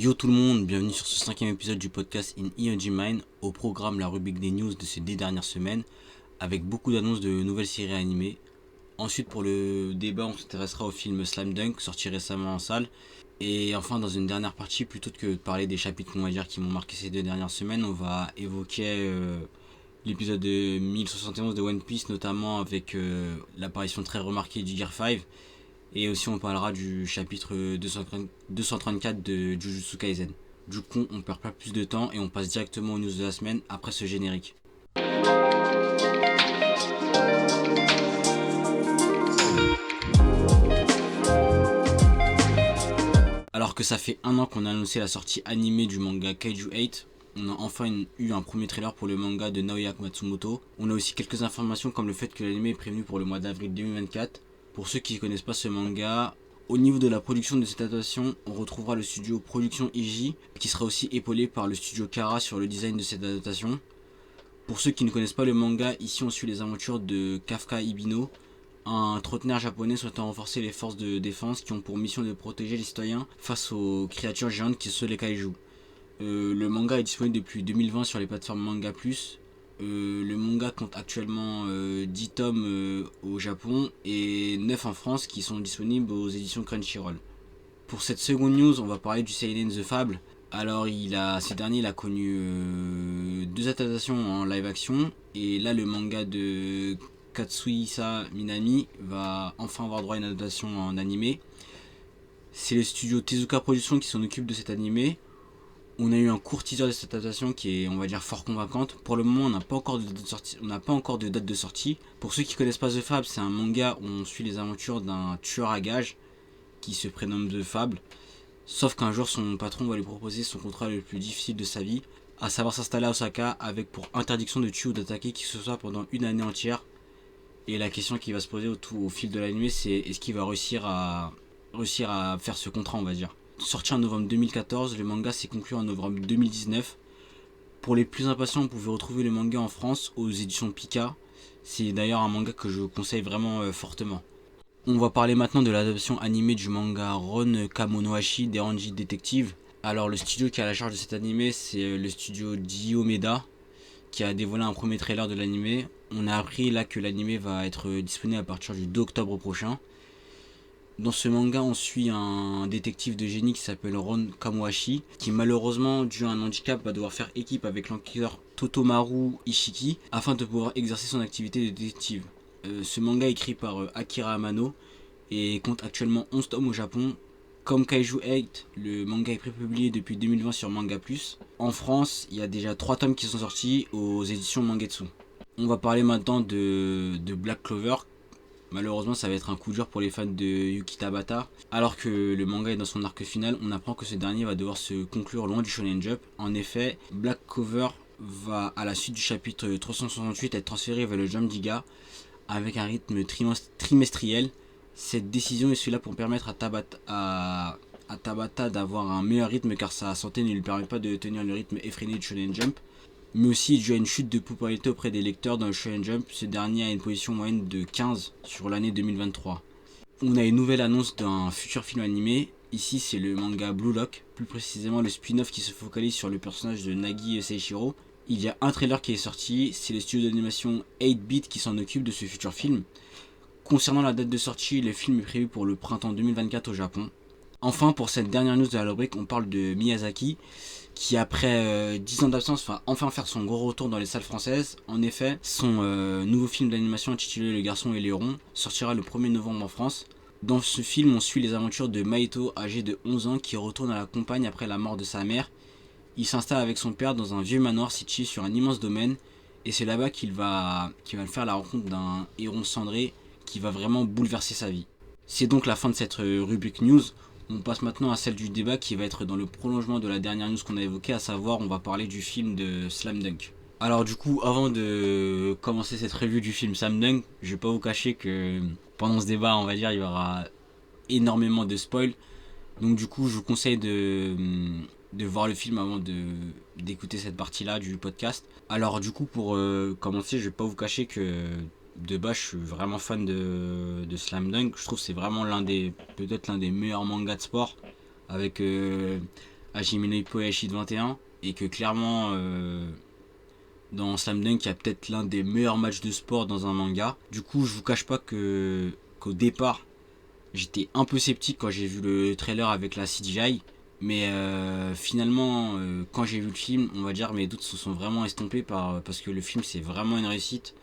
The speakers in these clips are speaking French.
Yo tout le monde, bienvenue sur ce 5e épisode du podcast In ENG Mind. Au programme, la rubrique des news de ces 10 dernières semaines, avec beaucoup d'annonces de nouvelles séries animées. Ensuite, pour le débat, on s'intéressera au film Slam Dunk, sorti récemment en salle. Et enfin, dans une dernière partie, plutôt que de parler des chapitres qui m'ont marqué ces 2 dernières semaines, on va évoquer l'épisode de 1071 de One Piece, notamment avec l'apparition très remarquée du Gear 5. Et aussi on parlera du chapitre 234 de Jujutsu Kaisen. Du coup, on perd pas plus de temps et on passe directement aux news de la semaine après ce générique. Alors que ça fait un an qu'on a annoncé la sortie animée du manga Kaiju 8, on a enfin eu un premier trailer pour le manga de Naoya Matsumoto. On a aussi quelques informations comme le fait que l'anime est prévenu pour le mois d'avril 2024. Pour ceux qui ne connaissent pas ce manga, au niveau de la production de cette adaptation, on retrouvera le studio Production Iji, qui sera aussi épaulé par le studio Kara sur le design de cette adaptation. Pour ceux qui ne connaissent pas le manga, ici on suit les aventures de Kafka Ibino, un trentenaire japonais souhaitant renforcer les forces de défense qui ont pour mission de protéger les citoyens face aux créatures géantes qui sont les kaiju. Le manga est disponible depuis 2020 sur les plateformes Manga+. Le manga compte actuellement 10 tomes au Japon et 9 en France qui sont disponibles aux éditions Crunchyroll. Pour cette seconde news, on va parler du Seinen The Fable. Alors ces derniers, il a connu 2 adaptations en live action et là le manga de Katsuhisa Minami va enfin avoir droit à une adaptation en animé. C'est le studio Tezuka Productions qui s'en occupe de cet animé. On a eu un court teaser de cette adaptation qui est, on va dire, fort convaincante. Pour le moment, on n'a pas encore de date de sortie. Pour ceux qui ne connaissent pas The Fable, c'est un manga où on suit les aventures d'un tueur à gages qui se prénomme The Fable. Sauf qu'un jour, son patron va lui proposer son contrat le plus difficile de sa vie, à savoir s'installer à Osaka avec pour interdiction de tuer ou d'attaquer qui que ce soit pendant une année entière. Et la question qui va se poser au fil de l'anime, c'est est-ce qu'il va réussir à faire ce contrat, on va dire. Sorti en novembre 2014, le manga s'est conclu en novembre 2019. Pour les plus impatients, vous pouvez retrouver le manga en France aux éditions Pika. C'est d'ailleurs un manga que je vous conseille vraiment fortement. On va parler maintenant de l'adaptation animée du manga Ron Kamonohashi d'Eranji Detective. Alors le studio qui a la charge de cet animé, c'est le studio Diomeda, qui a dévoilé un premier trailer de l'animé. On a appris là que l'animé va être disponible à partir du 2 octobre prochain. Dans ce manga, on suit un détective de génie qui s'appelle Ron Kamohashi, qui malheureusement, dû à un handicap, va devoir faire équipe avec l'enquêteur Totomaru Ishiki afin de pouvoir exercer son activité de détective. Ce manga est écrit par Akira Amano et compte actuellement 11 tomes au Japon. Comme Kaiju 8, le manga est prépublié depuis 2020 sur Manga+. En France, il y a déjà 3 tomes qui sont sortis aux éditions Mangetsu. On va parler maintenant de Black Clover. Malheureusement, ça va être un coup dur pour les fans de Yuki Tabata. Alors que le manga est dans son arc final, on apprend que ce dernier va devoir se conclure loin du Shonen Jump. En effet, Black Clover va, à la suite du chapitre 368, être transféré vers le Jump Giga avec un rythme trimestriel. Cette décision est là pour permettre à Tabata d'avoir un meilleur rythme car sa santé ne lui permet pas de tenir le rythme effréné du Shonen Jump. Mais aussi dû à une chute de popularité auprès des lecteurs dans le Shonen Jump, ce dernier a une position moyenne de 15 sur l'année 2023. On a une nouvelle annonce d'un futur film animé. Ici, c'est le manga Blue Lock, plus précisément le spin-off qui se focalise sur le personnage de Nagi Seishiro. Il y a un trailer qui est sorti, c'est le studio d'animation 8-Bit qui s'en occupe de ce futur film. Concernant la date de sortie, le film est prévu pour le printemps 2024 au Japon. Enfin, pour cette dernière news de la rubrique, on parle de Miyazaki, qui après 10 ans d'absence va enfin faire son gros retour dans les salles françaises. En effet, son nouveau film d'animation intitulé Le Garçon et Léron sortira le 1er novembre en France. Dans ce film, on suit les aventures de Maito, âgé de 11 ans, qui retourne à la campagne après la mort de sa mère. Il s'installe avec son père dans un vieux manoir situé sur un immense domaine, et c'est là-bas qu'il va faire la rencontre d'un héron cendré qui va vraiment bouleverser sa vie. C'est donc la fin de cette rubrique news. On passe maintenant à celle du débat qui va être dans le prolongement de la dernière news qu'on a évoquée, à savoir on va parler du film de Slam Dunk. Alors du coup, avant de commencer cette review du film Slam Dunk, je vais pas vous cacher que pendant ce débat, on va dire, il y aura énormément de spoils. Donc du coup, je vous conseille de voir le film avant d'écouter cette partie-là du podcast. Alors du coup, pour commencer, je vais pas vous cacher que de base, je suis vraiment fan de Slam Dunk. Je trouve que c'est vraiment peut-être l'un des meilleurs mangas de sport, avec Hajime no Ippo Aishid 21 et que clairement dans Slam Dunk il y a peut-être l'un des meilleurs matchs de sport dans un manga. Du coup je vous cache pas qu'au départ j'étais un peu sceptique quand j'ai vu le trailer avec la CGI. Mais finalement, quand j'ai vu le film, on va dire mes doutes se sont vraiment estompés parce que le film c'est vraiment une réussite.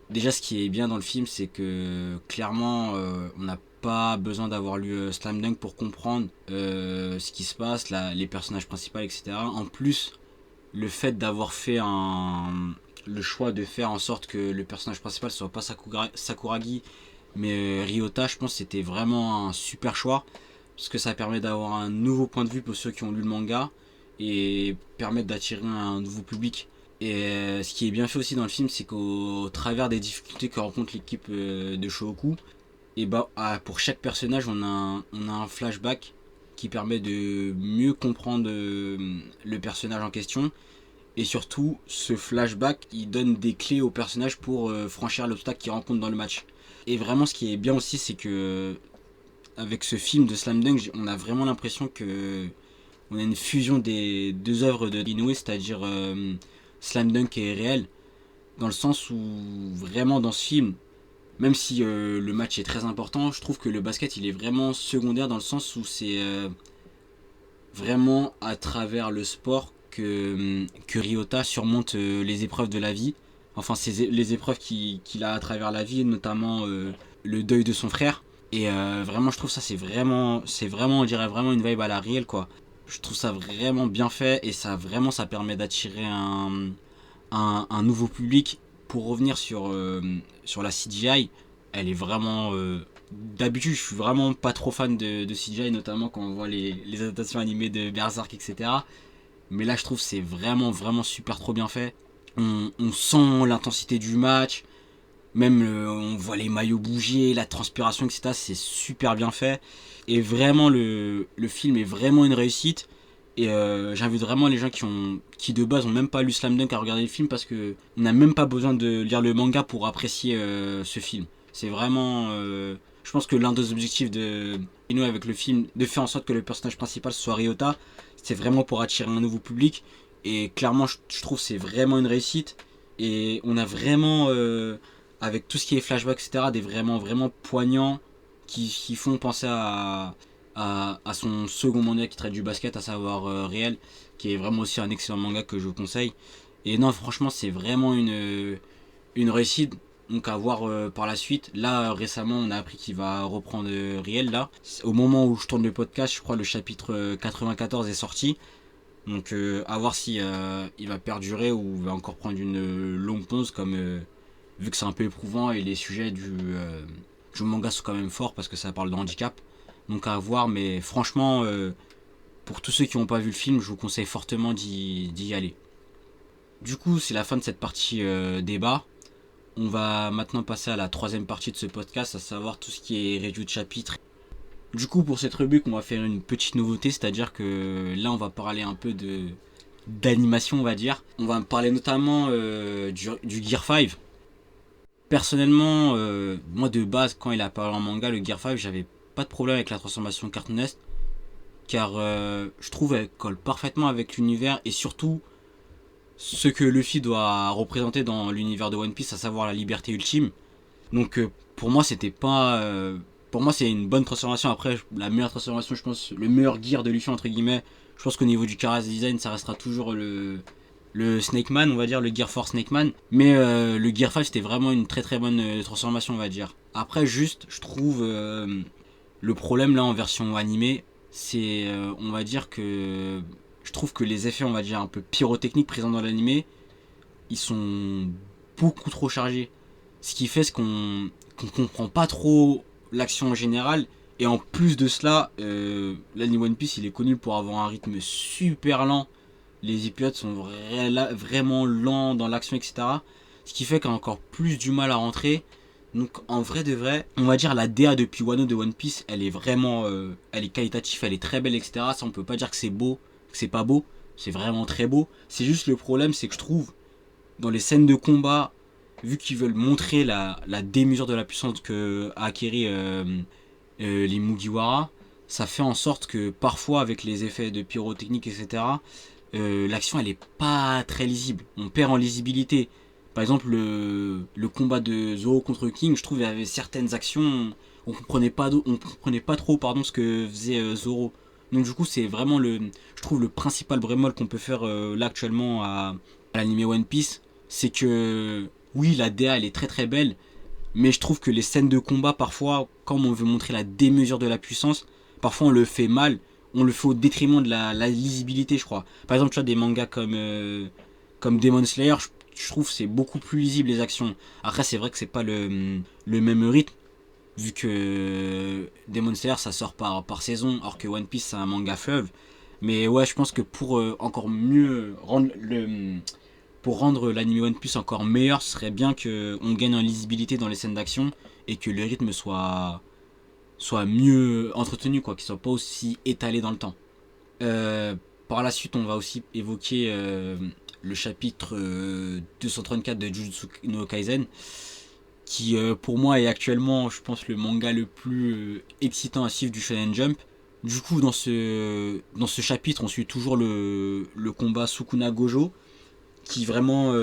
Déjà, ce qui est bien dans le film, c'est que clairement, on n'a pas besoin d'avoir lu Slam Dunk pour comprendre ce qui se passe, les personnages principaux, etc. En plus, le fait d'avoir fait le choix de faire en sorte que le personnage principal soit pas Sakuragi, mais Ryota, je pense que c'était vraiment un super choix. Parce que ça permet d'avoir un nouveau point de vue pour ceux qui ont lu le manga et permettre d'attirer un nouveau public. Et ce qui est bien fait aussi dans le film, c'est qu'au travers des difficultés que rencontre l'équipe de Shohoku, et pour chaque personnage, on a un flashback qui permet de mieux comprendre le personnage en question. Et surtout, ce flashback, il donne des clés au personnage pour franchir l'obstacle qu'il rencontre dans le match. Et vraiment, ce qui est bien aussi, c'est que avec ce film de Slam Dunk, on a vraiment l'impression que on a une fusion des deux œuvres de Inoue, c'est-à-dire Slam Dunk et Réel, dans le sens où vraiment dans ce film, même si le match est très important, je trouve que le basket il est vraiment secondaire dans le sens où c'est vraiment à travers le sport que Ryota surmonte les épreuves de la vie. Enfin, les épreuves qu'il a à travers la vie, notamment le deuil de son frère. Et vraiment, je trouve ça, c'est vraiment, on dirait vraiment une vibe à la réelle, quoi. Je trouve ça vraiment bien fait et ça permet d'attirer un nouveau public. Pour revenir sur la CGI, elle est vraiment. D'habitude, je suis vraiment pas trop fan de CGI, notamment quand on voit les adaptations animées de Berserk, etc. Mais là, je trouve que c'est vraiment, vraiment super trop bien fait. On sent l'intensité du match. Même on voit les maillots bouger, la transpiration, etc. C'est super bien fait. Et vraiment, le film est vraiment une réussite. Et j'invite vraiment les gens qui de base ont même pas lu Slam Dunk à regarder le film parce que on n'a même pas besoin de lire le manga pour apprécier ce film. C'est vraiment, je pense que l'un des objectifs de Inoue avec le film, de faire en sorte que le personnage principal soit Ryota, c'est vraiment pour attirer un nouveau public. Et clairement, je trouve que c'est vraiment une réussite. Et on a vraiment, avec tout ce qui est flashback, etc., des vraiment, vraiment poignants qui font penser à son second manga qui traite du basket, à savoir Réel, qui est vraiment aussi un excellent manga que je vous conseille. Et non, franchement, c'est vraiment une réussite. Donc à voir par la suite. Là, récemment, on a appris qu'il va reprendre Riel. Là, au moment où je tourne le podcast, je crois le chapitre 94 est sorti. Donc à voir si il va perdurer ou il va encore prendre une longue pause, comme vu que c'est un peu éprouvant et les sujets du manga sont quand même forts parce que ça parle de handicap. Donc à voir, mais franchement, pour tous ceux qui n'ont pas vu le film, je vous conseille fortement d'y aller. Du coup, c'est la fin de cette partie débat. On va maintenant passer à la troisième partie de ce podcast, à savoir tout ce qui est review de chapitre. Du coup, pour cette rubrique, on va faire une petite nouveauté, c'est-à-dire que là, on va parler un peu d'animation, on va dire. On va parler notamment du Gear 5. Personnellement, moi de base, quand il a apparu en manga, le Gear 5, j'avais pas de problème avec la transformation Cartoon Nest, car je trouve qu'elle colle parfaitement avec l'univers et surtout ce que Luffy doit représenter dans l'univers de One Piece, à savoir la liberté ultime. Donc pour moi c'était pas pour moi c'est une bonne transformation. Après la meilleure transformation, je pense, le meilleur gear de Luffy entre guillemets, je pense qu'au niveau du character design ça restera toujours le Snake Man, on va dire, le Gear 4 Snake Man. Mais le Gear 5 c'était vraiment une très très bonne transformation, on va dire. Après juste je trouve le problème là en version animée, c'est on va dire que je trouve que les effets, on va dire, un peu pyrotechniques présents dans l'animé, ils sont beaucoup trop chargés. Ce qui fait qu'on comprend pas trop l'action en général. Et en plus de cela, l'anime One Piece, il est connu pour avoir un rythme super lent. Les épisodes sont vraiment lents dans l'action, etc. Ce qui fait qu'on a encore plus du mal à rentrer. Donc en vrai de vrai, on va dire la DA depuis Wano de One Piece, elle est vraiment, elle est qualitative, elle est très belle, etc. Ça on peut pas dire que c'est beau, que c'est pas beau, c'est vraiment très beau. C'est juste le problème, c'est que je trouve dans les scènes de combat, vu qu'ils veulent montrer la démesure de la puissance que a acquéri les Mugiwara, ça fait en sorte que parfois avec les effets de pyrotechnique, etc., l'action elle est pas très lisible. On perd en lisibilité. Par exemple, le combat de Zoro contre King, je trouve qu'il y avait certaines actions, on comprenait pas trop pardon, ce que faisait Zoro. Donc du coup, c'est vraiment je trouve le principal bémol qu'on peut faire là actuellement à l'anime One Piece, c'est que oui, la DA elle est très très belle, mais je trouve que les scènes de combat parfois, comme on veut montrer la démesure de la puissance, parfois on le fait mal, on le fait au détriment de la lisibilité, je crois. Par exemple, tu vois des mangas comme Demon Slayer, je trouve que c'est beaucoup plus lisible les actions. Après, c'est vrai que c'est pas le même rythme, vu que Demon Slayer ça sort par saison, alors que One Piece c'est un manga fleuve. Mais ouais, je pense que pour encore mieux pour rendre l'anime One Piece encore meilleur, ce serait bien qu'on gagne en lisibilité dans les scènes d'action et que le rythme soit mieux entretenu, quoi, qu'il soit pas aussi étalé dans le temps. Euh, Par la suite, on va aussi évoquer le chapitre 234 de Jujutsu no Kaisen, qui pour moi est actuellement, je pense, le manga le plus excitant à suivre du Shonen Jump. Du coup, dans ce chapitre, on suit toujours le combat Sukuna Gojo, qui vraiment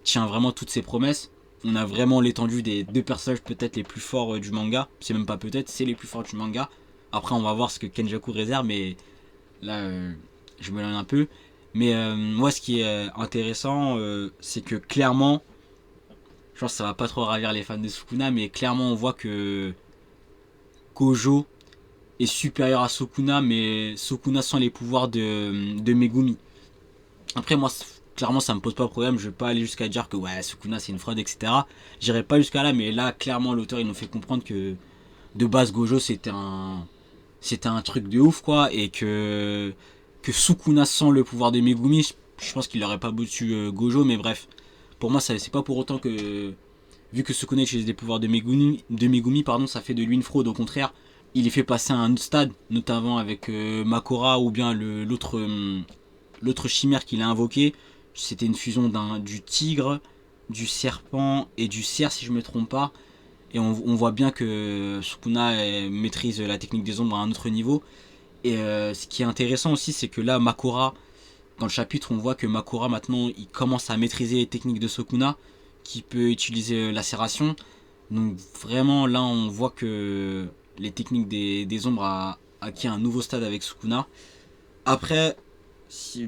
tient vraiment toutes ses promesses. On a vraiment l'étendue des deux personnages peut-être les plus forts du manga. C'est même pas peut-être, c'est les plus forts du manga. Après, on va voir ce que Kenjaku réserve, mais là, je me lance un peu. Mais moi, ce qui est intéressant, c'est que clairement, je pense que ça va pas trop ravir les fans de Sukuna, mais clairement, on voit que Gojo est supérieur à Sukuna, mais Sukuna sans les pouvoirs de Megumi. Après, moi, clairement, ça me pose pas de problème. Je vais pas aller jusqu'à dire que ouais, Sukuna c'est une fraude, etc. J'irai pas jusqu'à là, mais là, clairement, l'auteur il nous fait comprendre que de base, Gojo c'était un truc de ouf, quoi, et que Sukuna sans le pouvoir de Megumi, je pense qu'il aurait pas battu Gojo, mais bref. Pour moi, c'est pas pour autant que, vu que Sukuna utilise les pouvoirs de Megumi, pardon, ça fait de lui une fraude. Au contraire, il est fait passer à un autre stade, notamment avec Makora ou bien l'autre chimère qu'il a invoqué. C'était une fusion du tigre, du serpent et du cerf, si je me trompe pas. Et on voit bien que Sukuna maîtrise la technique des ombres à un autre niveau. Et ce qui est intéressant aussi, c'est que là, Makora, dans le chapitre, on voit que Makora maintenant, il commence à maîtriser les techniques de Sukuna, qui peut utiliser lacération. Donc vraiment, là, on voit que les techniques des ombres a acquis un nouveau stade avec Sukuna. Après,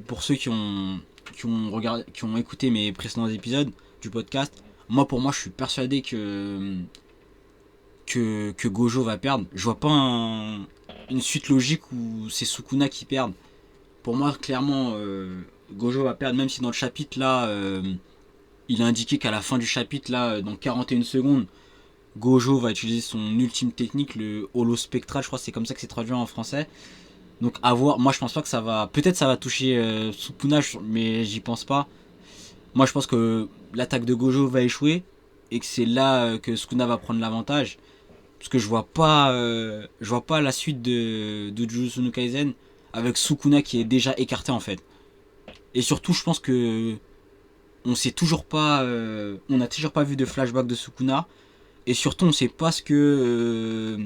pour ceux qui ont écouté mes précédents épisodes du podcast, pour moi, je suis persuadé que Gojo va perdre. Je vois pas une suite logique où c'est Sukuna qui perd. Pour moi, clairement, Gojo va perdre, même si dans le chapitre là, il a indiqué qu'à la fin du chapitre là, dans 41 secondes, Gojo va utiliser son ultime technique, le holo spectral, je crois que c'est comme ça que c'est traduit en français. Donc à voir, moi je pense pas que ça va. Peut-être ça va toucher Sukuna, mais j'y pense pas. Moi je pense que l'attaque de Gojo va échouer et que c'est là que Sukuna va prendre l'avantage. Parce que je vois pas la suite de Jujutsu no Kaisen avec Sukuna qui est déjà écarté en fait. Et surtout je pense que on n'a toujours pas vu de flashback de Sukuna. Et surtout on sait pas ce que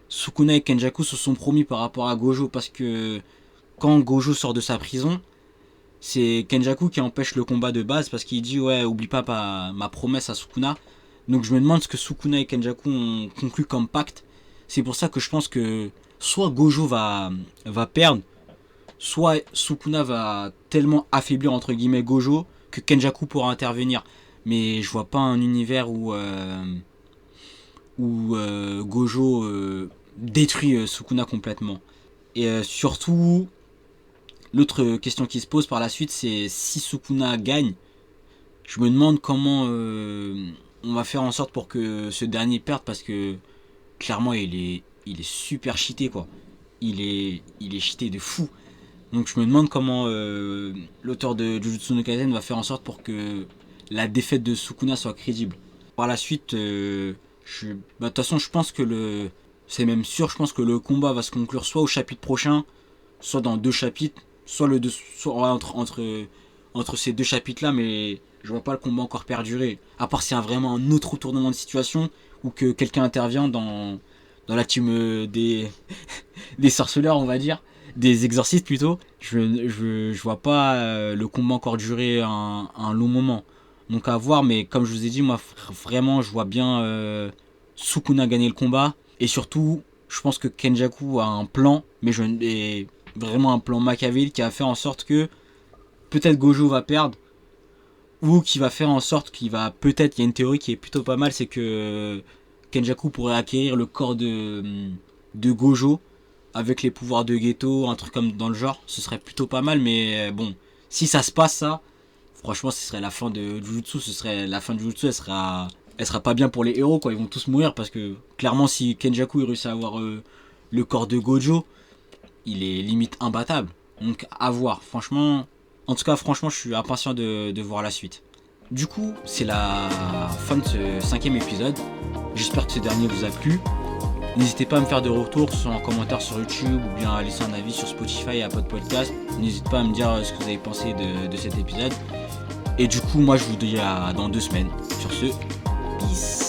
Sukuna et Kenjaku se sont promis par rapport à Gojo, parce que quand Gojo sort de sa prison, c'est Kenjaku qui empêche le combat de base parce qu'il dit ouais, oublie pas ma promesse à Sukuna. Donc je me demande ce que Sukuna et Kenjaku ont conclu comme pacte. C'est pour ça que je pense que soit Gojo va perdre, soit Sukuna va tellement affaiblir entre guillemets Gojo que Kenjaku pourra intervenir. Mais je vois pas un univers où Gojo détruit Sukuna complètement. Et surtout, l'autre question qui se pose par la suite, c'est si Sukuna gagne, je me demande comment on va faire en sorte pour que ce dernier perde, parce que clairement il est super cheaté, quoi. Il est cheaté de fou. Donc je me demande comment l'auteur de Jujutsu no Kaisen va faire en sorte pour que la défaite de Sukuna soit crédible. Par la suite, de toute façon, je pense que c'est même sûr, je pense que le combat va se conclure soit au chapitre prochain, soit dans 2 chapitres, soit entre ces 2 chapitres-là, mais je vois pas le combat encore perdurer. À part s'il y a vraiment un autre retournement de situation ou que quelqu'un intervient dans la team des sorceleurs, on va dire, des exorcistes plutôt. Je vois pas le combat encore durer un long moment. Donc à voir, mais comme je vous ai dit, moi vraiment je vois bien Sukuna gagner le combat. Et surtout, je pense que Kenjaku a un plan, mais vraiment un plan machiavélique qui va faire en sorte que peut-être Gojo va perdre, ou qui va faire en sorte qu'il va peut-être, il y a une théorie qui est plutôt pas mal, c'est que Kenjaku pourrait acquérir le corps de Gojo avec les pouvoirs de Geto, un truc comme dans le genre. Ce serait plutôt pas mal, mais bon, si ça se passe ça, franchement ce serait la fin de Jujutsu. La fin de Jujutsu, elle sera pas bien pour les héros, quoi. Ils vont tous mourir parce que clairement si Kenjaku il réussit à avoir le corps de Gojo, il est limite imbattable. Donc à voir, franchement. En tout cas, franchement, je suis impatient de voir la suite. Du coup, c'est la fin de ce 5e épisode. J'espère que ce dernier vous a plu. N'hésitez pas à me faire des retours, soit en commentaire sur YouTube ou bien à laisser un avis sur Spotify et Apple Podcast. N'hésitez pas à me dire ce que vous avez pensé de cet épisode. Et du coup, moi je vous dis à dans 2 semaines. Sur ce, peace.